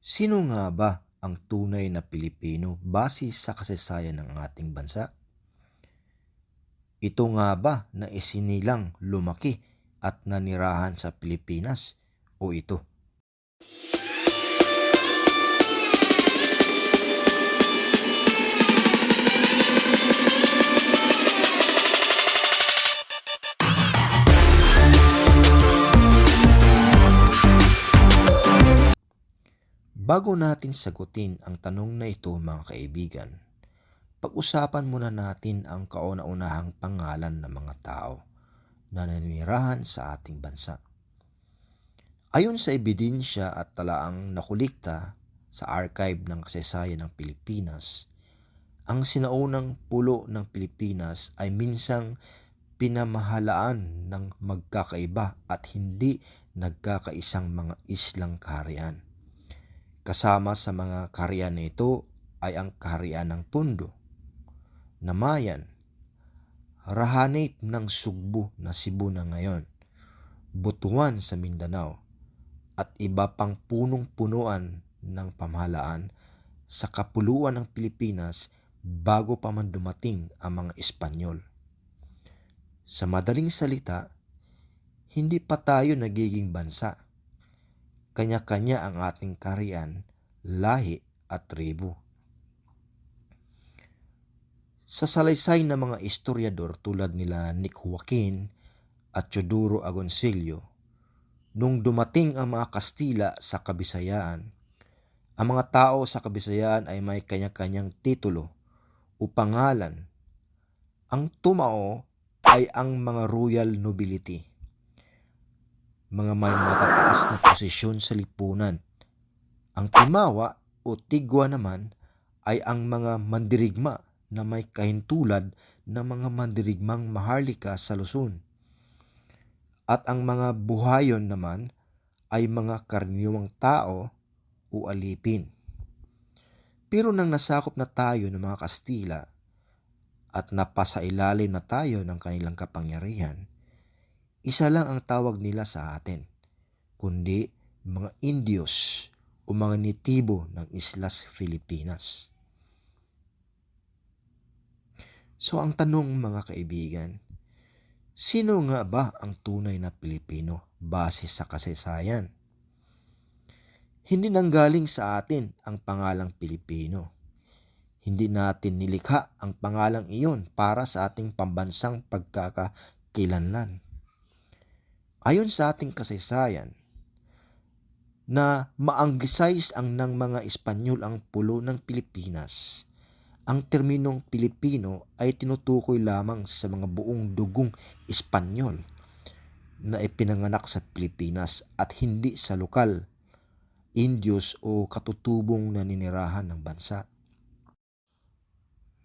Sino nga ba ang tunay na Pilipino base sa kasaysayan ng ating bansa? Ito nga ba na isinilang lumaki at nanirahan sa Pilipinas o ito? Bago natin sagutin ang tanong na ito mga kaibigan, pag-usapan muna natin ang kauna-unahang pangalan ng mga tao na nanirahan sa ating bansa. Ayon sa ebidensya at talaang nakulikta sa archive ng kasaysayan ng Pilipinas, ang sinaunang pulo ng Pilipinas ay minsang pinamahalaan ng magkakaiba at hindi nagkakaisang mga islang kaharian. Kasama sa mga kaharian na ito ay ang kaharian ng Tondo, Namayan, Rahanate ng Sugbo na Cebu na ngayon, Butuan sa Mindanao, at iba pang punong-punuan ng pamahalaan sa kapuluan ng Pilipinas bago pa man dumating ang mga Espanyol. Sa madaling salita, hindi pa tayo nagiging bansa. Kanya-kanya ang ating kaharian, lahi at tribo. Sa salaysay ng mga historiador tulad nila Nick Joaquin at Teodoro Agoncillo, nung dumating ang mga Kastila sa Kabisayaan, ang mga tao sa Kabisayaan ay may kanya-kanyang titulo o pangalan. Ang tumao ay ang mga royal nobility, mga may matataas na posisyon sa lipunan. Ang timawa o tigwa naman ay ang mga mandirigma na may kahintulad ng mga mandirigmang Maharlika sa Luzon. At ang mga buhayon naman ay mga karaniwang tao o alipin. Pero nang nasakop na tayo ng mga Kastila at napasailalim na tayo ng kanilang kapangyarihan, isa lang ang tawag nila sa atin, kundi mga Indios o mga nitibo ng Islas Filipinas. So ang tanong mga kaibigan, sino nga ba ang tunay na Pilipino base sa kasaysayan? Hindi nanggaling sa atin ang pangalang Pilipino. Hindi natin nilikha ang pangalang iyon para sa ating pambansang pagkakakilanlan. Ayon sa ating kasaysayan, na maanggisays ang ng mga Espanyol ang pulo ng Pilipinas, ang terminong Pilipino ay tinutukoy lamang sa mga buong dugong Espanyol na ipinanganak sa Pilipinas at hindi sa lokal, Indios o katutubong naninirahan ng bansa.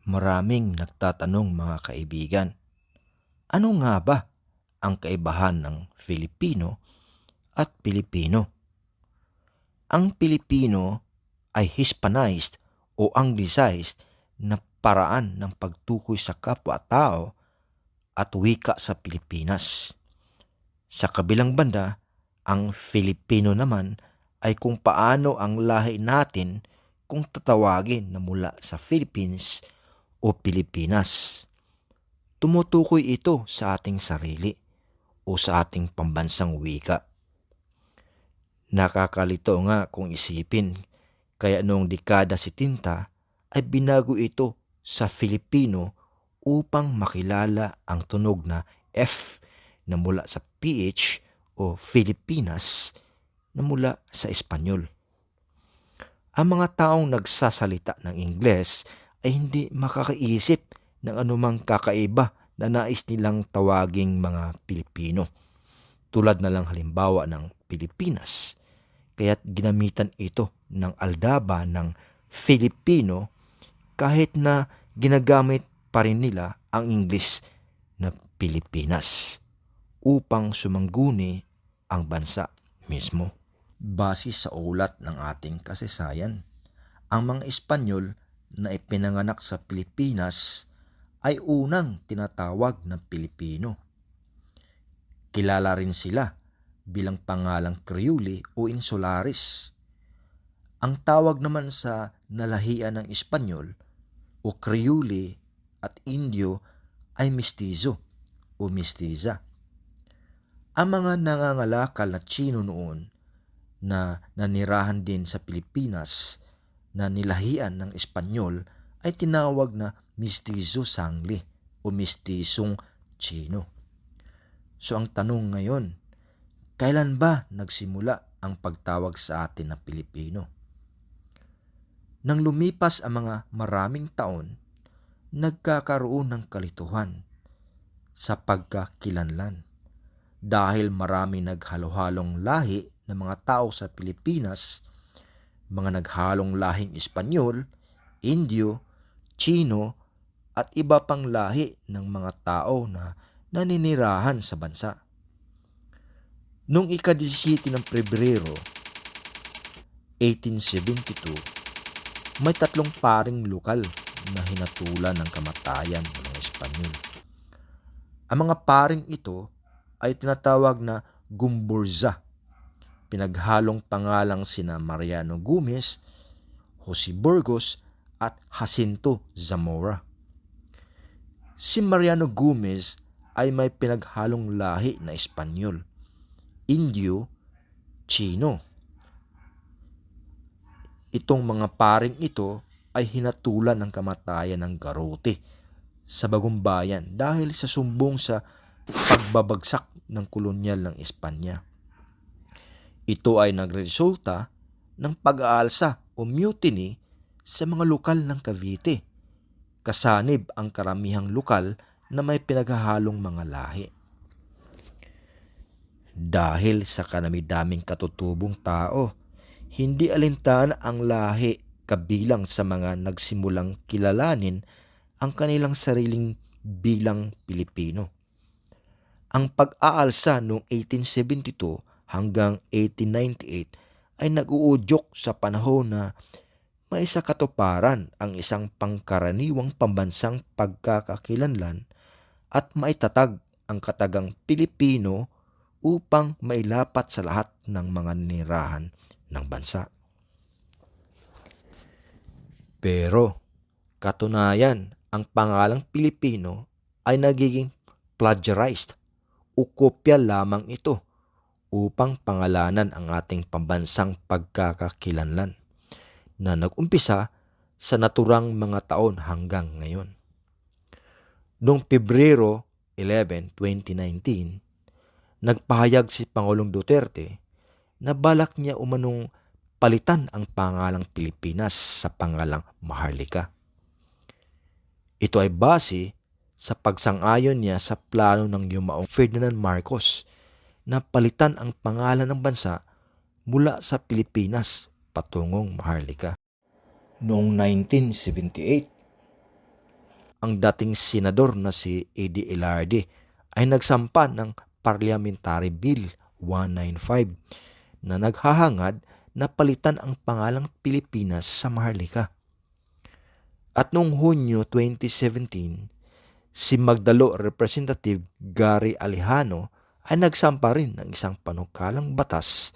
Maraming nagtatanong mga kaibigan, ano nga ba ang kaibahan ng Filipino at Pilipino? Ang Pilipino ay Hispanized o Anglicized na paraan ng pagtukoy sa kapwa-tao at wika sa Pilipinas. Sa kabilang banda, ang Filipino naman ay kung paano ang lahi natin kung tatawagin na mula sa Philippines o Pilipinas. Tumutukoy ito sa ating sarili o sa ating pambansang wika. Nakakalito nga kung isipin, kaya noong dekada 70 ay binago ito sa Filipino upang makilala ang tunog na F na mula sa PH o Filipinas na mula sa Espanyol. Ang mga taong nagsasalita ng Ingles ay hindi makakaisip ng anumang kakaiba na nais nilang tawaging mga Pilipino, tulad na lang halimbawa ng Pilipinas. Kaya't ginamitan ito ng aldaba ng Filipino kahit na ginagamit pa rin nila ang English na Pilipinas upang sumangguni ang bansa mismo. Base sa ulat ng ating kasaysayan, ang mga Espanyol na ipinanganak sa Pilipinas ay unang tinatawag na Pilipino. Kilala rin sila bilang pangalang Kriuli o Insularis. Ang tawag naman sa nalahian ng Espanyol o Krioli at Indio ay mestizo o mestiza. Ang mga nangangalakal na Tsino noon na nanirahan din sa Pilipinas na nilahian ng Espanyol ay tinawag na mestizo sangli o mestisong Tsino. So ang tanong ngayon, kailan ba nagsimula ang pagtawag sa atin na Pilipino? Nang lumipas ang mga maraming taon, nagkakaroon ng kalituhan sa pagkakilanlan. Dahil marami naghalo-halong lahi ng mga tao sa Pilipinas, mga naghalong lahing Espanyol, Indio, Tsino, at iba pang lahi ng mga tao na naninirahan sa bansa. Noong ika-17 ng Pebrero, 1872, may 3 paring lokal na hinatulan ng kamatayan ng mga Espanyol. Ang mga paring ito ay tinatawag na Gumburza. Pinaghalong pangalang sina Mariano Gomez, Jose Burgos at Jacinto Zamora. Si Mariano Gomez ay may pinaghalong lahi na Espanyol, Indio, Tsino. Itong mga paring ito ay hinatulan ng kamatayan ng garote sa Bagong Bayan dahil sa sumbong sa pagbabagsak ng kolonyal ng Espanya. Ito ay nagresulta ng pag-aalsa o mutiny sa mga lokal ng Cavite. Kasanib ang karamihang lokal na may pinaghahalong mga lahi. Dahil sa kanami-daming katutubong tao, hindi alintana ang lahi kabilang sa mga nagsimulang kilalanin ang kanilang sariling bilang Pilipino. Ang pag-aalsa noong 1872 hanggang 1898 ay nag-uudyok sa panahon na may sa katuparan ang isang pangkaraniwang pambansang pagkakakilanlan at maitatag ang katagang Pilipino upang mailapat sa lahat ng mga nirahan ng bansa. Pero katunayan, ang pangalang Pilipino ay nagiging plagiarized o kopya lamang ito upang pangalanan ang ating pambansang pagkakakilanlan na nag-umpisa sa naturang mga taon hanggang ngayon. Noong Pebrero 11, 2019, nagpahayag si Pangulong Duterte na balak niya umanong palitan ang pangalang Pilipinas sa pangalang Maharlika. Ito ay base sa pagsang-ayon niya sa plano ng yumaong Ferdinand Marcos na palitan ang pangalan ng bansa mula sa Pilipinas patungong Maharlika. Noong 1978, ang dating senador na si A.D. Ilardi ay nagsampa ng Parliamentary Bill 195 na naghahangad na palitan ang pangalang Pilipinas sa Maharlika. At noong Hunyo 2017, si Magdalo Representative Gary Alejano ay nagsampa rin ng isang panukalang batas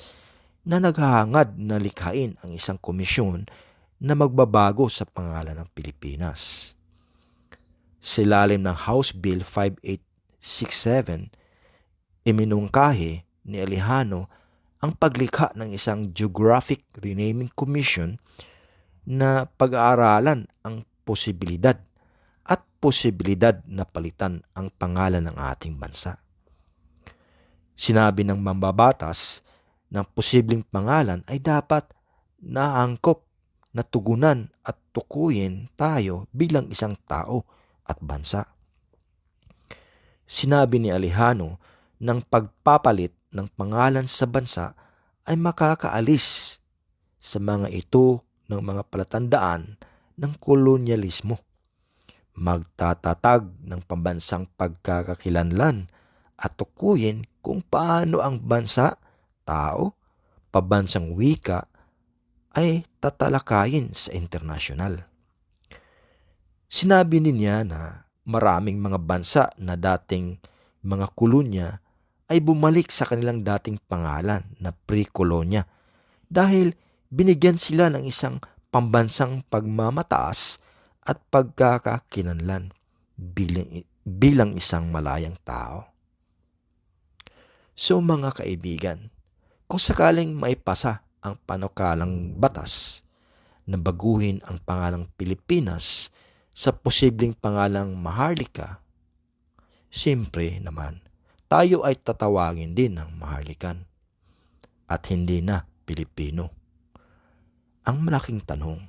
na naghahangad na likhain ang isang komisyon na magbabago sa pangalan ng Pilipinas. Sa ilalim ng House Bill 5867, iminungkahi ni Alejano ang paglikha ng isang Geographic Renaming Commission na pag-aaralan ang posibilidad na palitan ang pangalan ng ating bansa. Sinabi ng mambabatas ng posibleng pangalan ay dapat naangkop na tugunan at tukuyin tayo bilang isang tao at bansa. Sinabi ni Alejano ng pagpapalit ng pangalan sa bansa ay makakaalis sa mga ito ng mga palatandaan ng kolonyalismo, magtatatag ng pambansang pagkakakilanlan at tukuyin kung paano ang bansa, tao, pambansang wika ay tatalakayin sa internasyonal. Sinabi niya na maraming mga bansa na dating mga kolonya ay bumalik sa kanilang dating pangalan na pre-kolonya dahil binigyan sila ng isang pambansang pagmamataas at pagkakakinanlan bilang isang malayang tao. So mga kaibigan, kung sakaling maipasa ang panukalang batas na baguhin ang pangalang Pilipinas sa posibleng pangalang Maharlika, siyempre naman, tayo ay tatawagin din ng Maharlikan at hindi na Pilipino. Ang malaking tanong,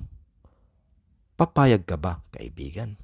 papayag ka ba, kaibigan?